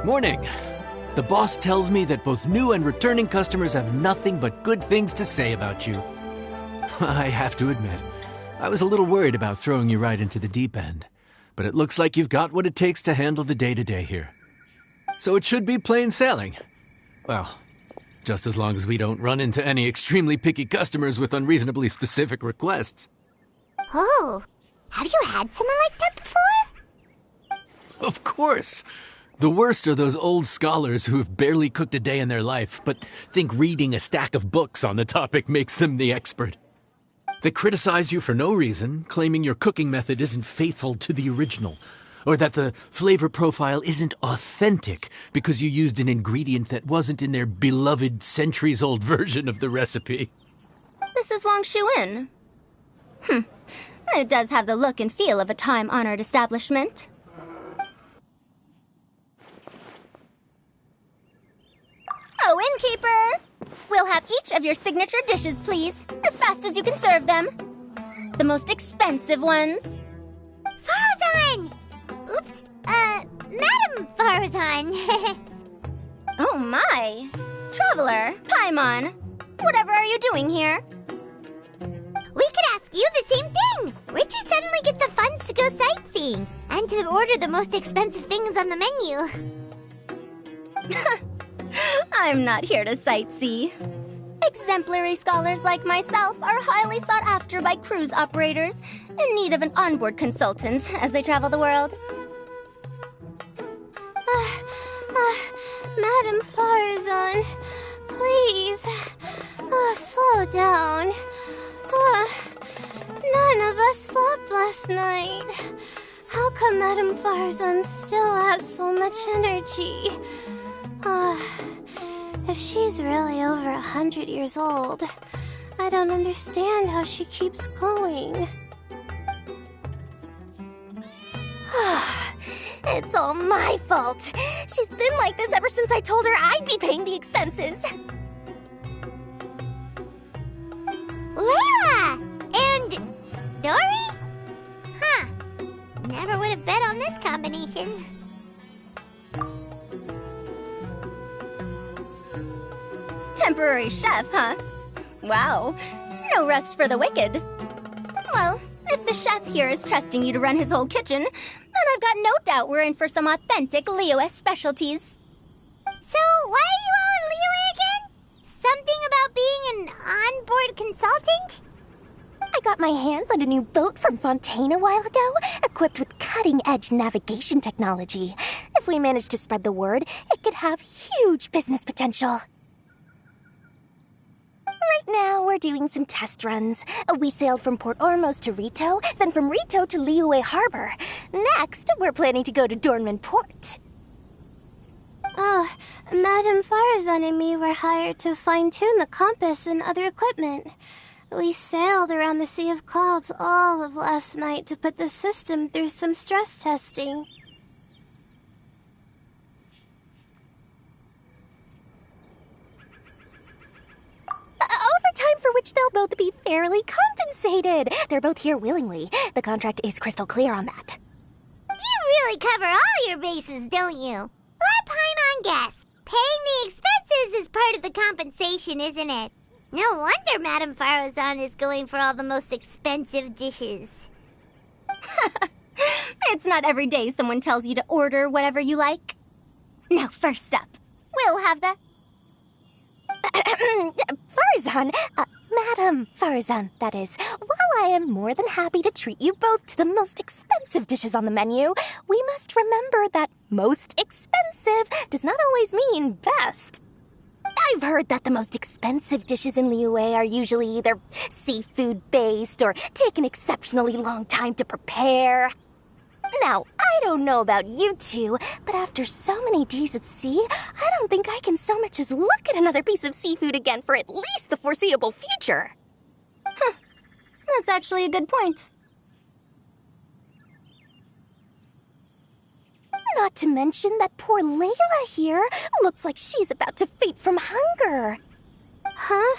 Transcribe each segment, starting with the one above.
Morning. The boss tells me that both new and returning customers have nothing but good things to say about you. I have to admit, I was a little worried about throwing you right into the deep end, but it looks like you've got what it takes to handle the day-to-day here. So it should be plain sailing. Well, just as long as we don't run into any extremely picky customers with unreasonably specific requests. Oh, have you had someone like that before? Of course! The worst are those old scholars who have barely cooked a day in their life, but think reading a stack of books on the topic makes them the expert. They criticize you for no reason, claiming your cooking method isn't faithful to the original, or that the flavor profile isn't authentic because you used an ingredient that wasn't in their beloved centuries-old version of the recipe. This is Wang Shuin. It does have the look and feel of a time-honored establishment. Oh, innkeeper! We'll have each of your signature dishes, please, as fast as you can serve them. The most expensive ones. Farazan! Oops, Madam Farazan. Oh my! Traveler, Paimon, whatever are you doing here? We could ask you the same thing! Where'd you suddenly get the funds to go sightseeing? And to order the most expensive things on the menu? I'm not here to sightsee. Exemplary scholars like myself are highly sought after by cruise operators in need of an onboard consultant as they travel the world. Madam Farazan, please, slow down. None of us slept last night. How come Madam Farazan still has so much energy? If she's really over 100 years old, I don't understand how she keeps going. It's all my fault. She's been like this ever since I told her I'd be paying the expenses. Layla! And Dory? Huh. Never would have bet on this combination. Temporary chef, huh? Wow. No rest for the wicked. Well, if the chef here is trusting you to run his whole kitchen, then I've got no doubt we're in for some authentic Liyue specialties. So, why are you all in Liyue again? Something about being an onboard consultant? I got my hands on a new boat from Fontaine a while ago, equipped with cutting-edge navigation technology. If we manage to spread the word, it could have huge business potential. Right now, we're doing some test runs. We sailed from Port Ormos to Rito, then from Rito to Liyue Harbor. Next, we're planning to go to Dornman Port. Oh, Madam Farazan and me were hired to fine-tune the compass and other equipment. We sailed around the Sea of Clouds all of last night to put the system through some stress testing. Overtime for which they'll both be fairly compensated. They're both here willingly. The contract is crystal clear on that. You really cover all your bases, don't you? Let Paimon guess. Paying the expenses is part of the compensation, isn't it? No wonder Madame Farazan is going for all the most expensive dishes. It's not every day someone tells you to order whatever you like. Now, first up, we'll have the... Farazan, Madam Farazan, that is. While I am more than happy to treat you both to the most expensive dishes on the menu, we must remember that most expensive does not always mean best. I've heard that the most expensive dishes in Liyue are usually either seafood-based or take an exceptionally long time to prepare. Now, I don't know about you two, but after so many days at sea, I don't think I can so much as look at another piece of seafood again for at least the foreseeable future. Huh. That's actually a good point. Not to mention that poor Layla here looks like she's about to faint from hunger. Huh?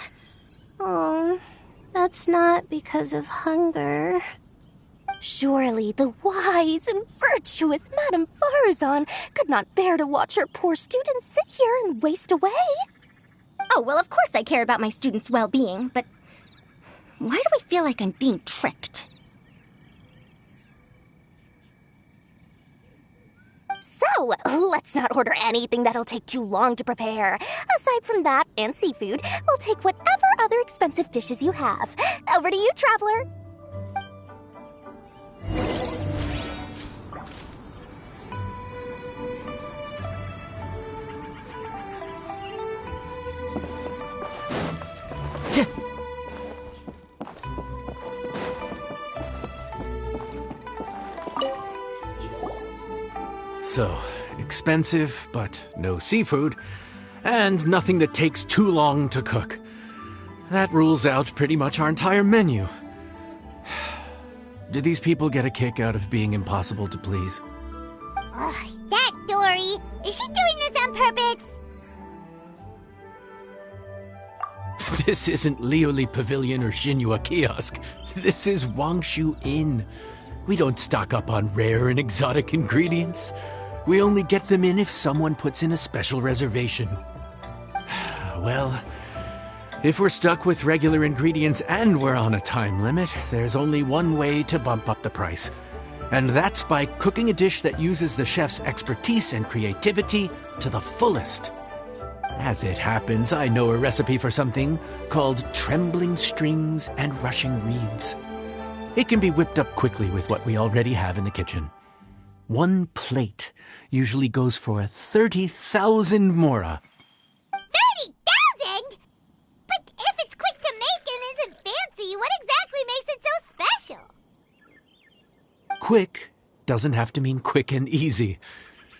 Oh, that's not because of hunger. Surely the wise and virtuous Madame Farazan could not bear to watch her poor students sit here and waste away. Oh, well, of course I care about my students' well-being, but why do I feel like I'm being tricked? So, let's not order anything that'll take too long to prepare. Aside from that and seafood, we'll take whatever other expensive dishes you have. Over to you, traveler. So, expensive, but no seafood, and nothing that takes too long to cook. That rules out pretty much our entire menu. Do these people get a kick out of being impossible to please? Ugh, that Dory! Is she doing this on purpose? This isn't Lioli Pavilion or Shinua Kiosk. This is Wangshu Inn. We don't stock up on rare and exotic ingredients. We only get them in if someone puts in a special reservation. Well, if we're stuck with regular ingredients and we're on a time limit, there's only one way to bump up the price. And that's by cooking a dish that uses the chef's expertise and creativity to the fullest. As it happens, I know a recipe for something called trembling strings and rushing reeds. It can be whipped up quickly with what we already have in the kitchen. One plate usually goes for 30,000 mora. 30,000? But if it's quick to make and isn't fancy, what exactly makes it so special? Quick doesn't have to mean quick and easy.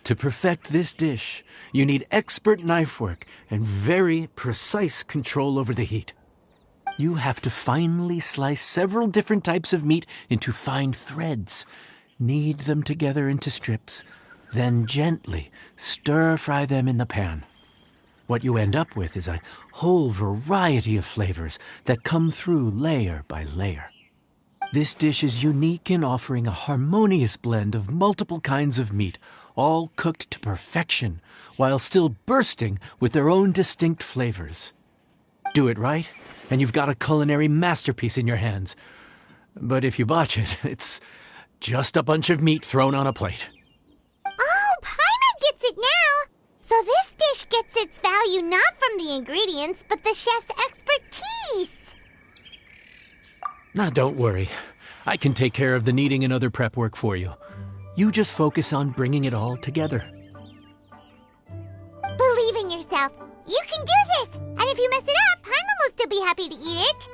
To perfect this dish, you need expert knife work and very precise control over the heat. You have to finely slice several different types of meat into fine threads, knead them together into strips, then gently stir-fry them in the pan. What you end up with is a whole variety of flavors that come through layer by layer. This dish is unique in offering a harmonious blend of multiple kinds of meat, all cooked to perfection, while still bursting with their own distinct flavors. Do it right, and you've got a culinary masterpiece in your hands. But if you botch it, it's just a bunch of meat thrown on a plate. Oh, Paimon gets it now! So this dish gets its value not from the ingredients, but the chef's expertise! Now, don't worry. I can take care of the kneading and other prep work for you. You just focus on bringing it all together. Believe in yourself. You can do this! And if you mess it up, Paimon will still be happy to eat it.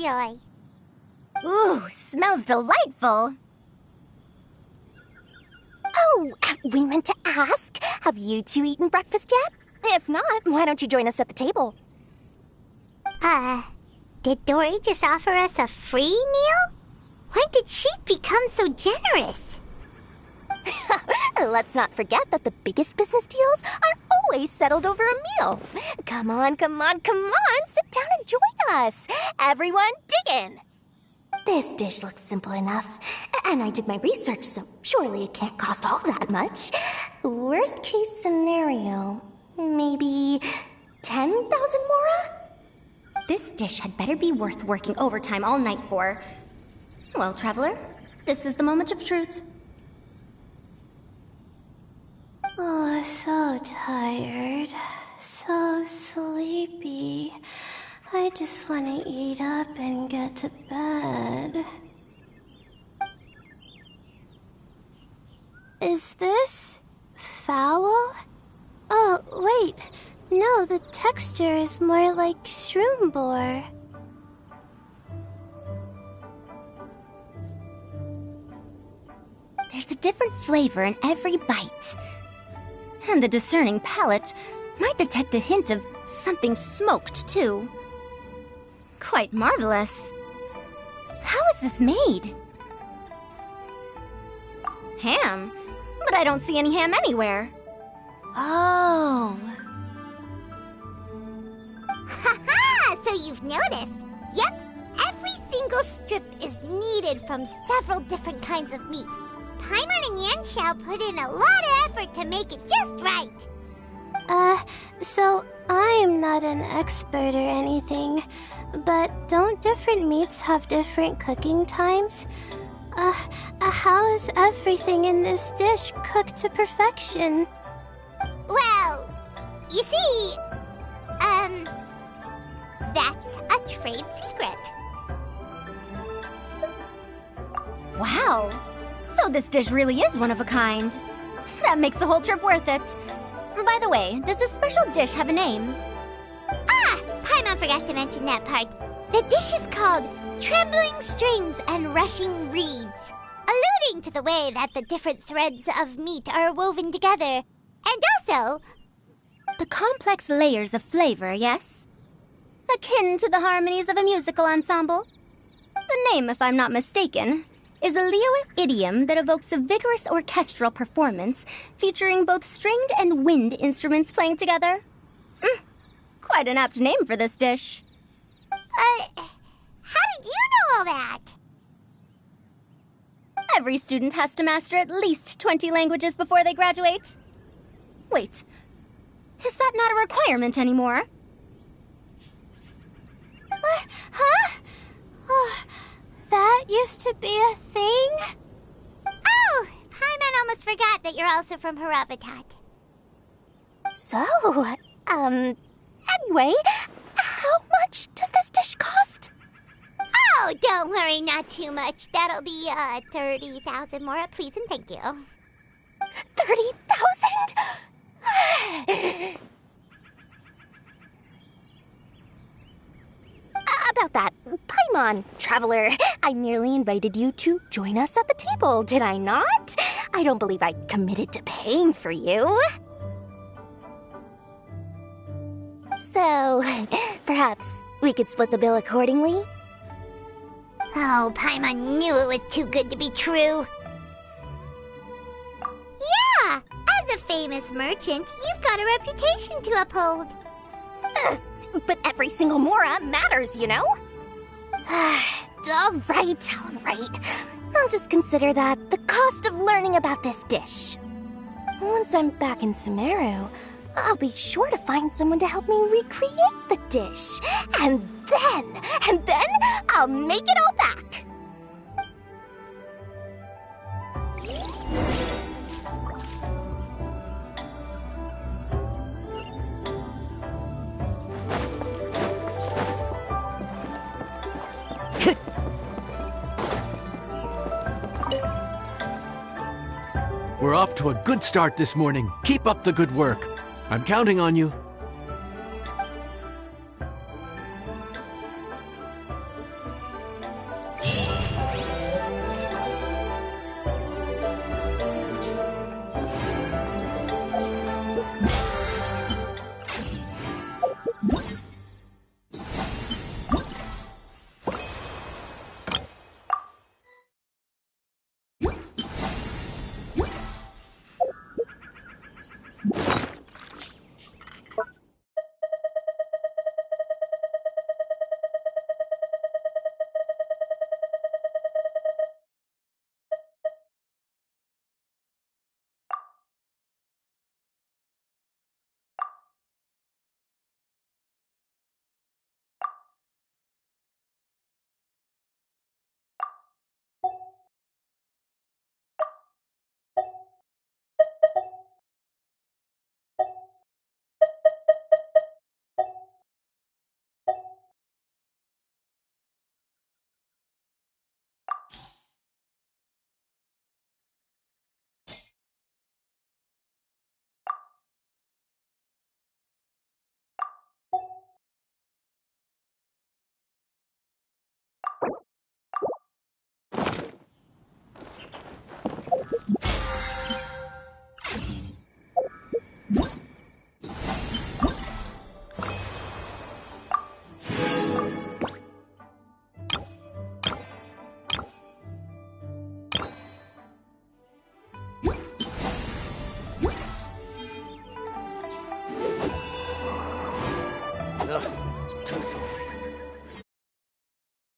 enjoy. Ooh, smells delightful. Oh, we meant to ask, have you two eaten breakfast yet? If not, why don't you join us at the table? Did Dory just offer us a free meal? When did she become so generous? Let's not forget that the biggest business deals are always settled over a meal. Come on, sit down and join us. Everyone, dig in. This dish looks simple enough, and I did my research, so surely it can't cost all that much. Worst case scenario, maybe 10,000 mora? This dish had better be worth working overtime all night for. Well, traveler, this is the moment of truth. Oh, so tired. So sleepy. I just want to eat up and get to bed. Is this foul? Oh, wait. No, the texture is more like shroom boar. There's a different flavor in every bite. And the discerning palate might detect a hint of something smoked, too. Quite marvelous. How is this made? Ham? But I don't see any ham anywhere. Oh. Haha! So you've noticed. Yep, every single strip is kneaded from several different kinds of meat. Paimon and Yanxiao put in a lot of effort to make it just right. So I'm not an expert or anything, but don't different meats have different cooking times? How is everything in this dish cooked to perfection? Well, you see, that's a trade secret. Wow. So this dish really is one of a kind. That makes the whole trip worth it. By the way, does this special dish have a name? Paimon forgot to mention that part. The dish is called Trembling Strings and Rushing Reeds, alluding to the way that the different threads of meat are woven together. And also, The complex layers of flavor, yes? Akin to the harmonies of a musical ensemble? The name, if I'm not mistaken, is a Liyue idiom that evokes a vigorous orchestral performance featuring both stringed and wind instruments playing together. Quite an apt name for this dish. how did you know all that? Every student has to master at least 20 languages before they graduate. Wait, is that not a requirement anymore? Huh? Oh, that used to be a thing? Oh, Paimon almost forgot that you're also from Haravatat. So, anyway, how much does this dish cost? Oh, don't worry, not too much. That'll be, 30,000 mora, please and thank you. 30,000? About that, Paimon, traveler, I merely invited you to join us at the table, did I not? I don't believe I committed to paying for you. So, perhaps we could split the bill accordingly? Oh, Paimon knew it was too good to be true. Yeah, as a famous merchant, you've got a reputation to uphold. But every single mora matters, you know? All right. I'll just consider that the cost of learning about this dish. Once I'm back in Sumeru, I'll be sure to find someone to help me recreate the dish. And then I'll make it all back. We're off to a good start this morning. Keep up the good work. I'm counting on you. Too soft.